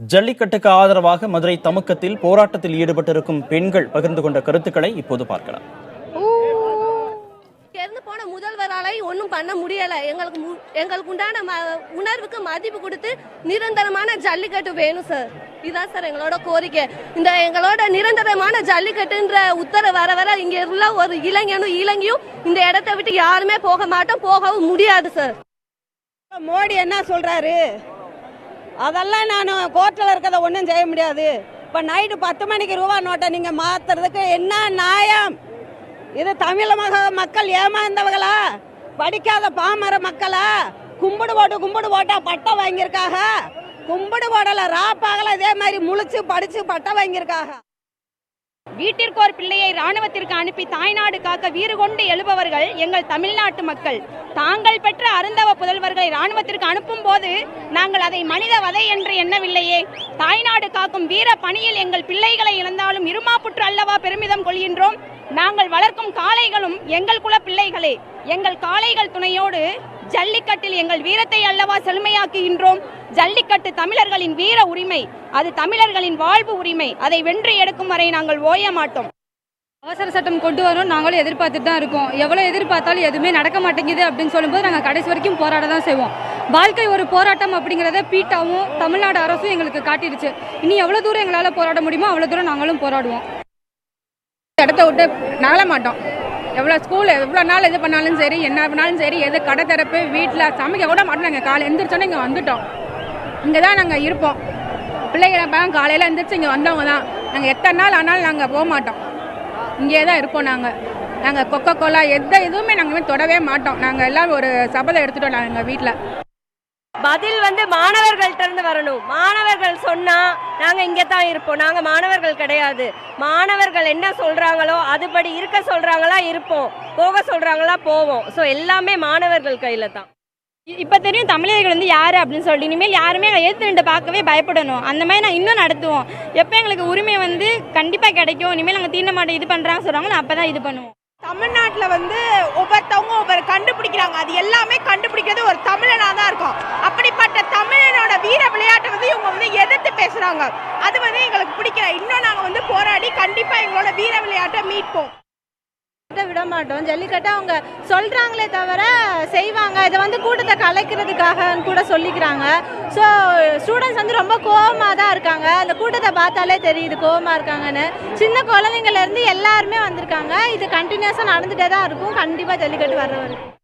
ஜல்லிக்கட்டுக்கு ஆதரவாக மதுரை தமுக்கத்தில் போராட்டத்தில் ஈடுபட்டிருக்கும் பெண்கள் பகிர்ந்து கொண்ட கருத்துக்களை இப்போது பார்க்கலாம். போன முதல்வரால ஒன்றும் பண்ண முடியல. எங்களுக்கு உண்டான உணர்வுக்கு மதிப்பு கொடுத்து நிரந்தரமான ஜல்லிக்கட்டு வேணும் சார். இதான் சார் எங்களோட கோரிக்கை. இந்த எங்களோட நிரந்தரமான ஜல்லிக்கட்டுன்ற உத்தரவு வர வர இங்க உள்ள ஒரு இளைஞனும் இந்த இடத்தை விட்டு யாருமே போக மாட்டோம், போகவும் முடியாது சார். மோடி என்ன சொல்றாரு அதெல்லாம் நான் கோர்ட்டில் இருக்கிறத ஒன்றும் செய்ய முடியாது. இப்போ நைட்டு 10 மணிக்கு ரூபா நோட்டை நீங்கள் மாற்றுறதுக்கு என்ன நியாயம்? இது தமிழ் மக்கள் ஏமாந்தவங்களா? படிக்காத பாமர மக்களா? கும்பிடு போட்டா பட்டம் வாங்கியிருக்காங்க. கும்பிடு போடலை, ராப்பாகல இதே மாதிரி முழிச்சு படிச்சு பட்டம் வாங்கியிருக்காங்க. வீட்டிற்கு ஒரு பிள்ளையை ராணுவத்திற்கு அனுப்பி தாய்நாடு காக்க வீறு கொண்டு எழுபவர்கள் எங்கள் தமிழ்நாட்டு மக்கள். தாங்கள் பெற்ற அருந்தவ புதல்வர்களை ராணுவத்திற்கு அனுப்பும் போது நாங்கள் அதை மனித வதை என்று எண்ணவில்லையே. தாய்நாடு காக்கும் வீர பணியில் எங்கள் பிள்ளைகளை இழந்தாலும் இருமாப்புற்று அல்லவா பெருமிதம் கொள்கின்றோம். நாங்கள் வளர்க்கும் காளைகளும் எங்கள் குல பிள்ளைகளே. எங்கள் காளைகள் துணையோடு ஜல்லிக்கட்டில் எங்கள் வீரத்தை அல்லவா செழுமையாக்குகின்றோம். ஜல்லிக்கட்டு தமிழர்களின் வீர உரிமை, அது தமிழர்களின் வாழ்வு உரிமை. அதை வென்று எடுக்கும் வரை நாங்கள் ஓய மாட்டோம். அவசர சட்டம் கொண்டு வரோம் நாங்களும் எதிர்பார்த்துட்டு தான் இருக்கோம். எவ்வளோ எதிர்பார்த்தாலும் எதுவுமே நடக்க மாட்டேங்குது அப்படின்னு சொல்லும்போது நாங்கள் கடைசி வரைக்கும் போராட தான் செய்வோம். வாழ்க்கை ஒரு போராட்டம் அப்படிங்கிறத பீட்டாவும் தமிழ்நாடு அரசும் எங்களுக்கு காட்டிடுச்சு. இனி எவ்வளோ தூரம் எங்களால் போராட முடியுமோ அவ்வளோ தூரம் நாங்களும் போராடுவோம். இடத்த விட்டு நகல மாட்டோம். எவ்வளோ நாள் இது பண்ணாலும் சரி, என்ன பண்ணாலும் சரி, எது கடை திறப்பு, வீட்டில் சமைக்க கூட மாட்டோம். நாங்கள் காலை எந்திரிச்சோன்னே இங்கே வந்துட்டோம். இங்கே தான் நாங்கள் இருப்போம். பிள்ளைகளை காலையில் எந்திரிச்சு இங்கே வந்தவங்க தான். நாங்கள் எத்தனை நாள் ஆனாலும் நாங்கள் போக மாட்டோம். இங்கே தான் இருப்போம். நாங்கள் கொக்கோ கோலா எதுவுமே நாங்கள் தொடவே மாட்டோம். நாங்கள் எல்லாம் ஒரு சபதம் எடுத்துட்டோம். நாங்கள் எங்கள் வீட்டில் பதில் மாணவர்கள்ட்ட இருந்து வரணும். மாணவர்கள் சொன்னா நாங்க இங்க தான் இருப்போம். நாங்க மாணவர்கள் கிடையாது. மாணவர்கள் என்ன சொல்றாங்களோ அதுபடி இருக்க சொல்றாங்களா இருப்போம், போக சொல்றாங்களா போவோம். ஸோ எல்லாமே மாணவர்கள் கையில தான். இப்போ தெரியும் தமிழர்கள் யாரு அப்படின்னு சொல்லிட்டு இனிமேல் யாருமே எதிர்த்து நின்று பார்க்கவே பயப்படணும். அந்த மாதிரி நான் இன்னும் நடத்துவோம். எப்போ எங்களுக்கு உரிமை கண்டிப்பாக கிடைக்கும், இனிமேல் நாங்கள் தீண்ட மாட்டோம் இது பண்ணுறாங்க சொல்கிறாங்க, அப்போ தான் இது பண்ணுவோம். தமிழ்நாட்டில் ஒவ்வொருத்தவங்க ஒவ்வொரு கண்டுபிடிக்கிறாங்க. அது எல்லாமே கண்டுபிடிக்கிறது ஒரு தமிழனாக தான் இருக்கும். அப்படிப்பட்ட தமிழனோட வீர விளையாட்டை இவங்க எதிர்த்து பேசுறாங்க. அது எங்களுக்கு பிடிக்கல. இன்னும் நாங்கள் போராடி கண்டிப்பாக எங்களோட வீர விளையாட்டை மீட்போம். விட மாட்டோம். ஜல்லிக்கட்டை அவங்க சொல்றாங்களே தவிர செய்வாங்க. இதை கூட்டத்தை கலைக்கிறதுக்காக கூட சொல்லிக்கிறாங்க. ஸோ ஸ்டூடெண்ட்ஸ் ரொம்ப கோவமாக தான் இருக்காங்க. அந்த கூட்டத்தை பார்த்தாலே தெரியுது கோவமாக இருக்காங்கன்னு. சின்ன குழந்தைங்கள்லேருந்து எல்லாருமே வந்திருக்காங்க. இது கண்டினியூஸாக நடந்துகிட்டே தான் இருக்கும். கண்டிப்பாக ஜல்லிக்கட்டு வர வரைக்கும்